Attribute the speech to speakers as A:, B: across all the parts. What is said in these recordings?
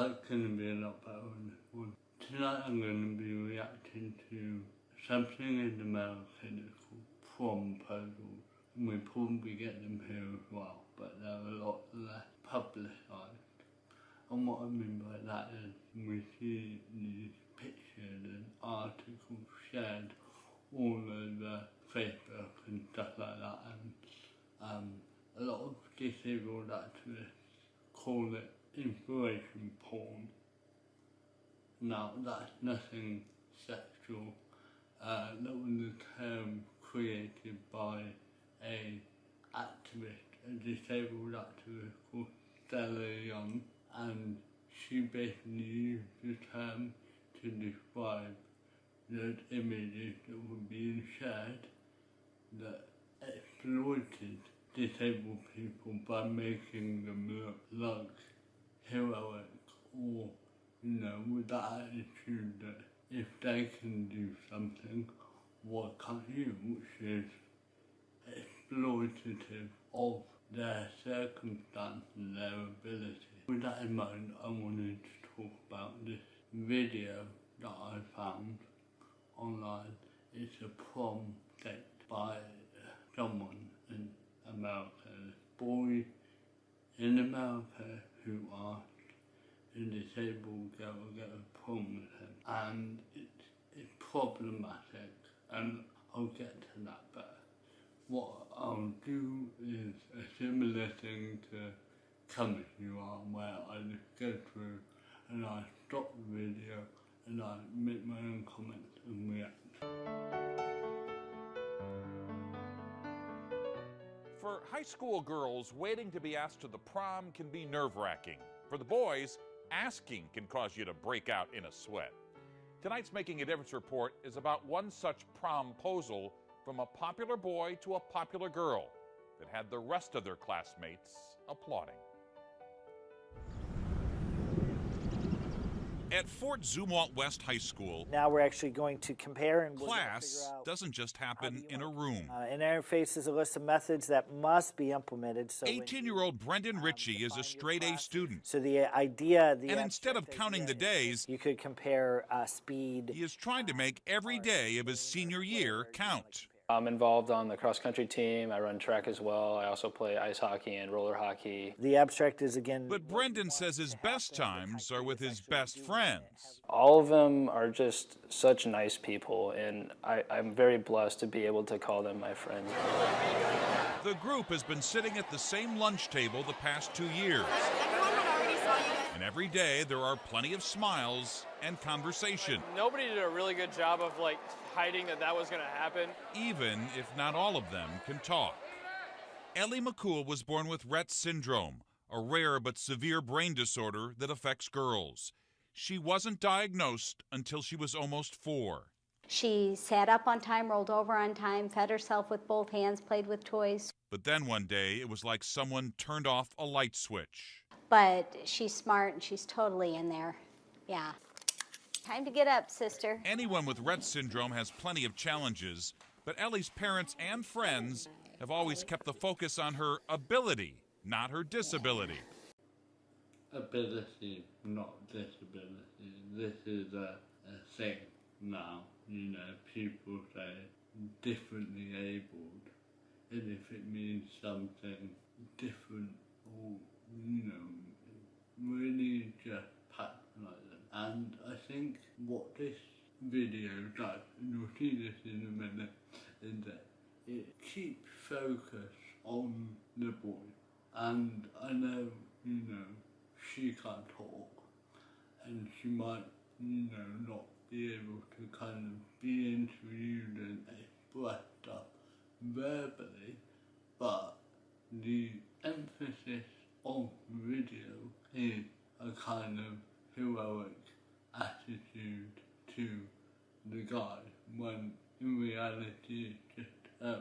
A: That's going to be a lot better on this one. Tonight I'm going to be reacting to something in America that's called promposals. And we probably get them here as well, but they're a lot less publicised. And what I mean by that is we see these pictures and articles shared all over Facebook and stuff like that, and a lot of disabled activists call it inspiration porn. Now that's nothing sexual. That was a term created by a disabled activist called Stella Young, and she basically used the term to describe those images that were being shared that exploited disabled people by making them look like heroic, or, with that attitude that if they can do something, why can't you, which is exploitative of their circumstance and their ability. With that in mind, I wanted to talk about this video that I found online. It's a prom date by someone in America, a boy in America who asked a disabled girl to go to prom with him, and it's problematic, and I'll get to that, but what I'll do is a similar thing to Come As You Are, where I just go through and I stop the video and I make my own comments and react.
B: For high school girls, waiting to be asked to the prom can be nerve-wracking. For the boys, asking can cause you to break out in a sweat. Tonight's Making a Difference report is about one such promposal from a popular boy to a popular girl that had the rest of their classmates applauding. At Fort Zumwalt West High School,
C: now we're actually going to compare and
B: class doesn't just happen in a room.
C: An interface is a list of methods that must be implemented. So
B: 18-year-old Brendan Ritchie is a straight-A student.
C: So the idea,
B: and instead of counting the days,
C: you could compare speed.
B: He is trying to make every day of his senior year count.
D: I'm involved on the cross-country team. I run track as well. I also play ice hockey and roller hockey.
C: The abstract is, again...
B: But Brendan says his best times are with his best friends.
D: All of them are just such nice people, and I'm very blessed to be able to call them my friends.
B: The group has been sitting at the same lunch table the past 2 years. And every day there are plenty of smiles and conversation.
E: Nobody did a really good job of hiding that was going to happen.
B: Even if not all of them can talk. Ellie McCool was born with Rett syndrome, a rare but severe brain disorder that affects girls. She wasn't diagnosed until she was almost 4.
F: She sat up on time, rolled over on time, fed herself with both hands, played with toys.
B: But then one day it was like someone turned off a light switch.
F: But she's smart and she's totally in there. Yeah. Time to get up, sister.
B: Anyone with Rett syndrome has plenty of challenges, but Ellie's parents and friends have always kept the focus on her ability, not her disability.
A: Ability, not disability. This is a thing now. People say differently abled, and if it means something different or, really just patronize them. And I think what this video does, and you'll see this in a minute, is that it keeps focus on the boy. And I know, she can't talk, and she might, not be able to kind of be interviewed and express stuff verbally, but the emphasis of the video is a kind of heroic attitude to the guy, when in reality it's just a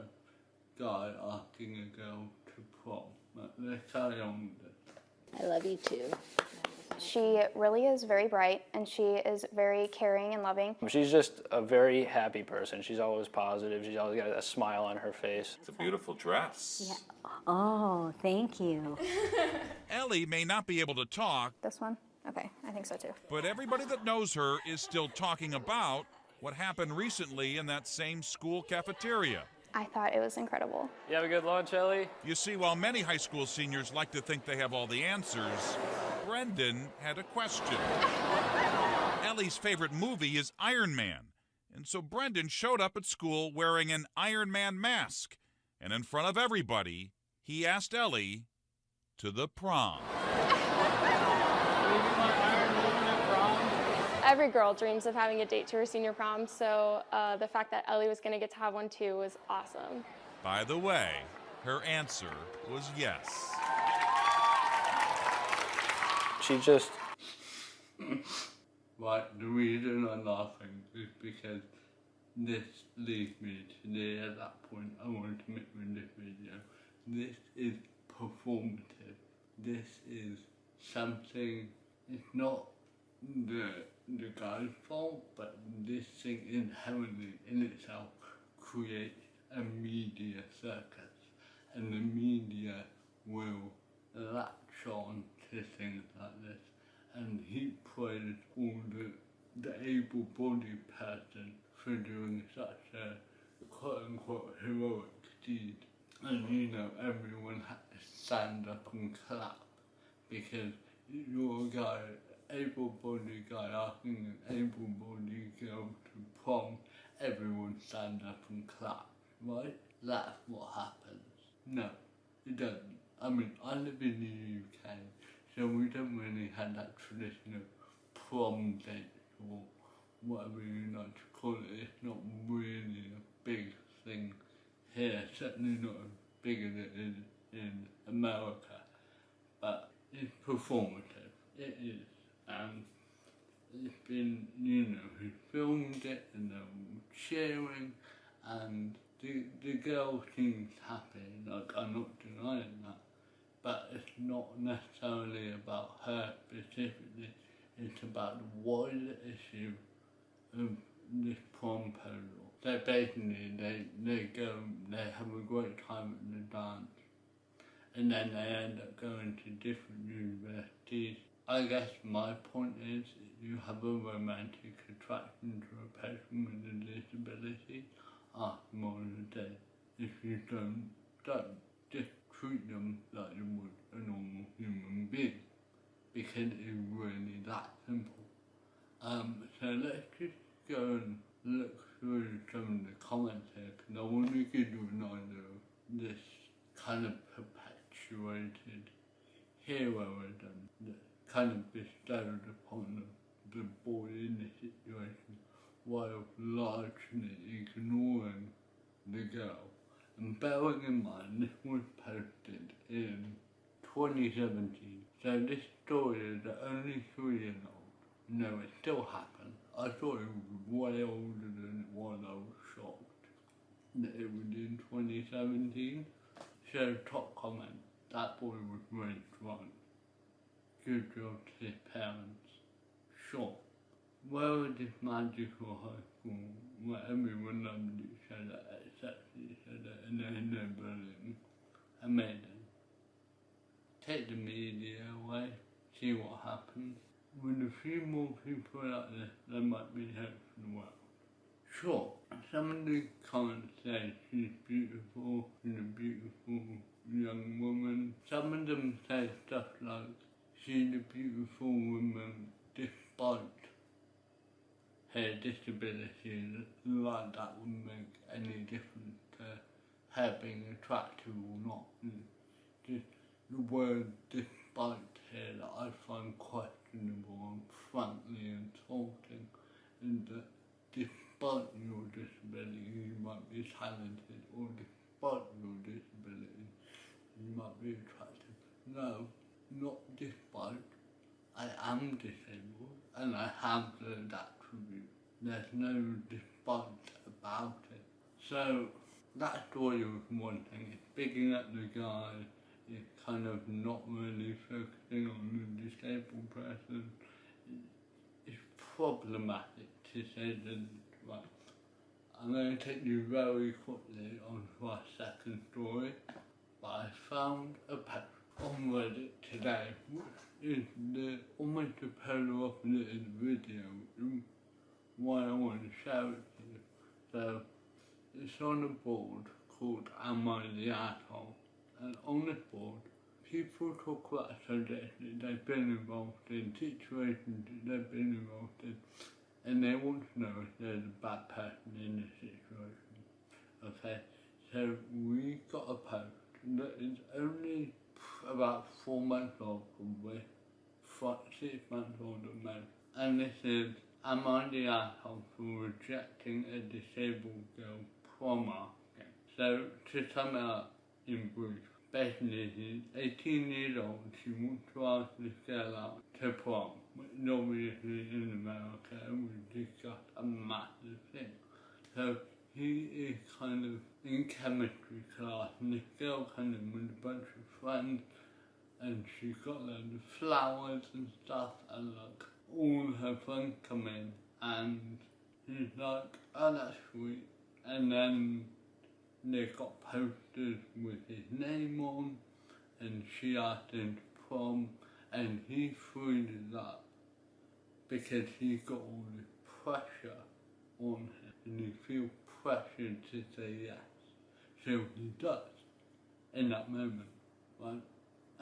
A: guy asking a girl to prom. But let's carry on with it.
F: I love you too.
G: She really is very bright, and she is very caring and loving.
D: She's just a very happy person. She's always positive. She's always got a smile on her face.
B: It's a beautiful dress.
F: Yeah. Oh, thank you.
B: Ellie may not be able to talk.
G: This one? Okay, I think so too.
B: But everybody that knows her is still talking about what happened recently in that same school cafeteria.
G: I thought it was incredible.
E: You have a good lunch, Ellie?
B: You see, while many high school seniors like to think they have all the answers, Brendan had a question. Ellie's favorite movie is Iron Man, and so Brendan showed up at school wearing an Iron Man mask, and in front of everybody, he asked Ellie to the prom.
H: Every girl dreams of having a date to her senior prom, so the fact that Ellie was going to get to have one too was awesome.
B: By the way, her answer was yes.
D: She just...
A: Right, the reason I'm laughing is because this leads me today at that point I wanted to make in this video. This is performative. This is something, it's not the guy's fault, but this thing inherently in itself creates a media circus, and the media will latch on to things like this, and he praised all the able-bodied person for doing such a quote-unquote heroic deed, and you know everyone had to stand up and clap because you're a guy, able-bodied guy asking an able-bodied girl to prom, everyone stand up and clap, right? That's what happens. No, it doesn't. I mean, I live in the UK, so we don't really have that tradition of prom dates or whatever you like to call it. It's not really a big thing here, certainly not as big as it is in America, but it's performative. It is, and it's been, you know, he filmed it and they were cheering, and the girl seems happy, like I'm not denying that, but it's not necessarily about her specifically, it's about the wider issue of this proposal. So basically they go, they have a great time at the dance, and then they end up going to different universities. I guess my point is, you have a romantic attraction to a person with a disability, ask them on a date. If you don't just treat them like you would a normal human being, because it's really that simple. So let's just go and look through some of the comments here, because I want to give you an idea of this kind of perpetuated heroism that kind of bestowed upon the boy in the situation while largely ignoring the girl. And bearing in mind, this was posted in 2017, so this story is only 3 years old. No, it still happened. I thought it was way older than it was. I was shocked that it was in 2017. So top comment, that boy was raised right. Good job to his parents. Sure. Where was this magical high school where everyone loved each other, accepted each other, and there's no bullying? Amazing. Take the media away, see what happens. With a few more people like this, there might be hope for the world. Sure, some of the comments say she's beautiful, she's a beautiful young woman. Some of them say stuff like, she's a beautiful woman despite her disability, like that wouldn't make any difference to her being attractive or not. Just the word despite here that I find questionable and frankly insulting, and that despite your disability you might be talented, or despite your disability you might be attractive. No, not despite. I am disabled and I have those attributes. There's no despite about it. So that story was one thing. It's bigging up the guy, it's kind of not really focusing on the disabled person. It's problematic to say the least. Right. I'm going to take you very quickly on to our second story, but I found a post on Reddit today, which is almost the polar opposite of the video, and why I want to share it to you. So, it's on a board called Am I the Asshole? And on this board, people talk about subjects that they've been involved in, situations that they've been involved in, and they want to know if there's a bad person in the situation. Okay, so we got a post that is only about 4 months old, probably 6 months old at most, and this is, am I the asshole for rejecting a disabled girl prom asking? So to sum it up in brief, basically she's 18 years old, she wants to ask this girl out to prom, which obviously in America we discuss a massive thing. So he is kind of in chemistry class, and this girl comes in with a bunch of friends, and she's got loads of flowers and stuff, and like all her friends come in, and he's like, oh that's sweet, and then they've got posters with his name on, and she asked him to prom, and he freezes up because he's got all this pressure on him, and he feels pressured to say yes. So he does in that moment, right?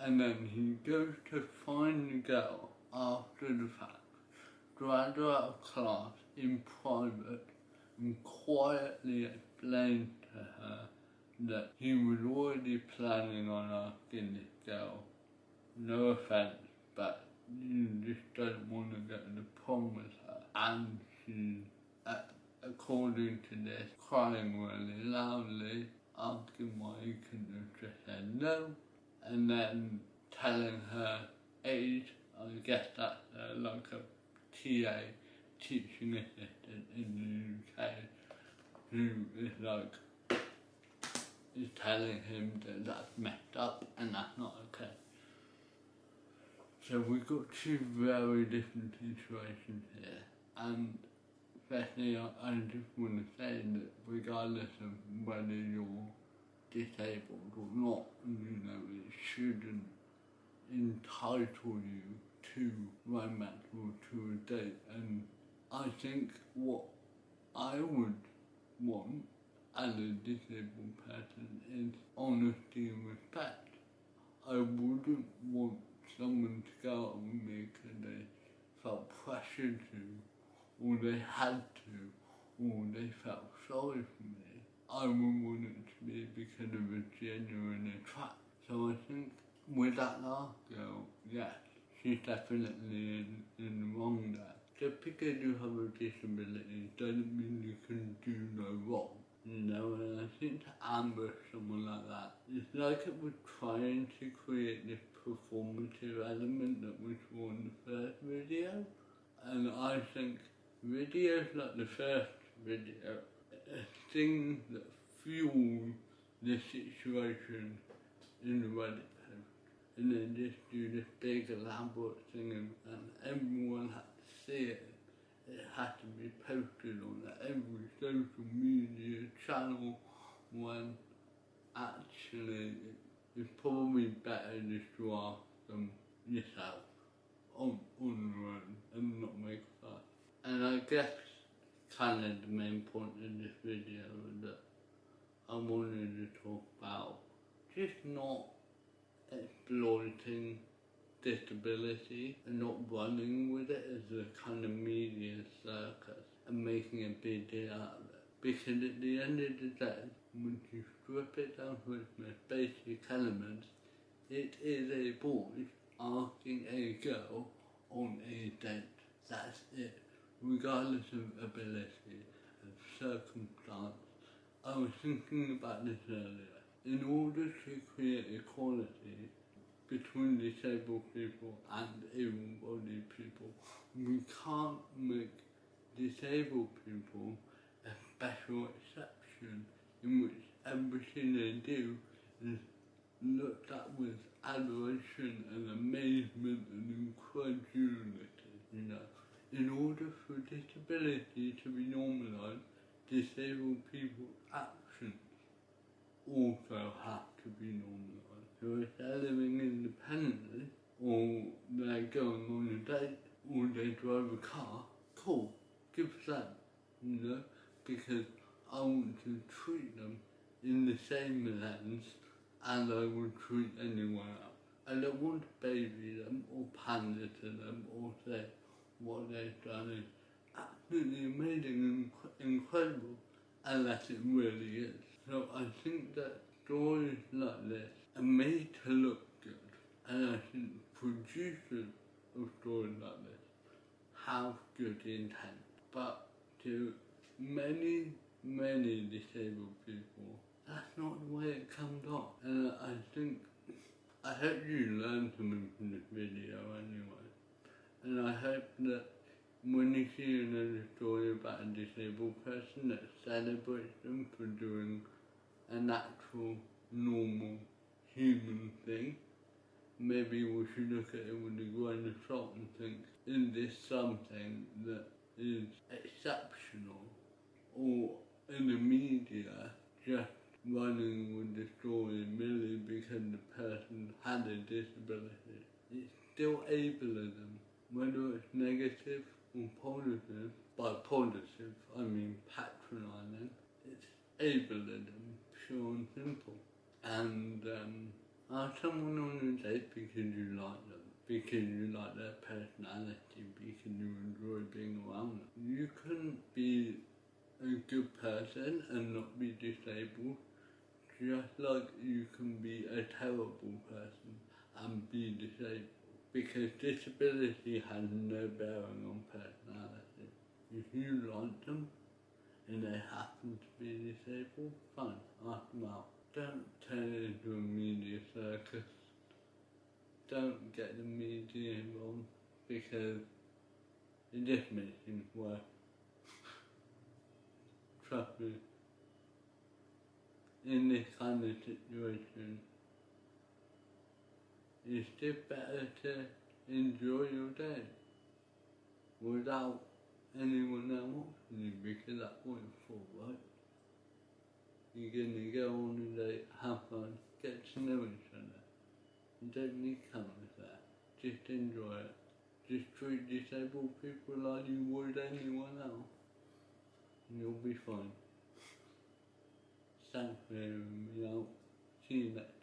A: And then he goes to find the girl after the fact, drag her out of class in private, and quietly explain to her that he was already planning on asking this girl, no offense, but you just don't want to go to the prom with her. And she's, according to this, crying really loudly, asking why he couldn't have just said no, and then telling her age, I guess that's like a TA, teaching assistant in the UK, who is like, is telling him that that's messed up and that's not okay. So we've got two very different situations here, and firstly I just want to say that regardless of whether you're disabled or not, you know, it shouldn't entitle you to romance or to a date. And I think what I would want as a disabled person is honesty and respect. I wouldn't want someone to go out with me because they felt pressured to, or they had to, or they felt sorry for me. I would want it to be because of a genuine attraction. So I think with that last girl, yes, she's definitely in the wrong there. Just because you have a disability doesn't mean you can do no wrong. You know, and I think to ambush someone like that, it's like it was trying to create this performative element that we saw in the first video. And I think videos like the first video are things that fuel the situation in the Reddit post. And then just do this big elaborate thing, and everyone had to see it. It had to be posted on every social media channel, when actually it's probably better just to ask them yourself on your own and not make a fuss. And I guess kind of the main point in this video that I wanted to talk about, just not exploiting disability and not running with it as a kind of media circus and making a big deal out of it. Because at the end of the day, once you strip it down to its most basic elements, it is a boy asking a girl on a date. That's it. Regardless of ability, of circumstance. I was thinking about this earlier. In order to create equality between disabled people and able-bodied people, we can't make disabled people a special exception in which everything they do is looked at with adoration and amazement and incredulity, you know. In order for disability to be normalised, disabled people's actions also have to be normalised. So if they're living in the car, cool, give them, you know, because I want to treat them in the same lens as I would treat anyone else. I don't want to baby them or pander to them or say what they've done is absolutely amazing and incredible, unless it really is. So I think that stories like this are made to look good, and I think producers of stories like this have good intent. But to many disabled people, that's not the way it comes off. And I hope you learn something from this video anyway. And I hope that when you see another story about a disabled person that celebrates them for doing a natural, normal, human thing, maybe we should look at it with a grain of salt and think, is this something that is exceptional? Or in the media, just running with the story merely because the person had a disability? It's still ableism, whether it's negative or positive. By positive, I mean patronising. It's ableism, pure and simple. And someone on a date because you like them, because you like their personality, because you enjoy being around them. You couldn't be a good person and not be disabled, just like you can be a terrible person and be disabled. Because disability has no bearing on personality. If you like them and they happen to be disabled, fine, ask them out. Don't turn it into a media circus. Don't get the media involved, because it just makes things worse. Trust me. In this kind of situation, it's just better to enjoy your day without anyone else watching you, because that's what it's for, right? You're gonna go on a date, have fun, get to know each other. You don't need cameras there. Just enjoy it. Just treat disabled people like you would anyone else, and you'll be fine. Thanks for hearing me out. See you next time.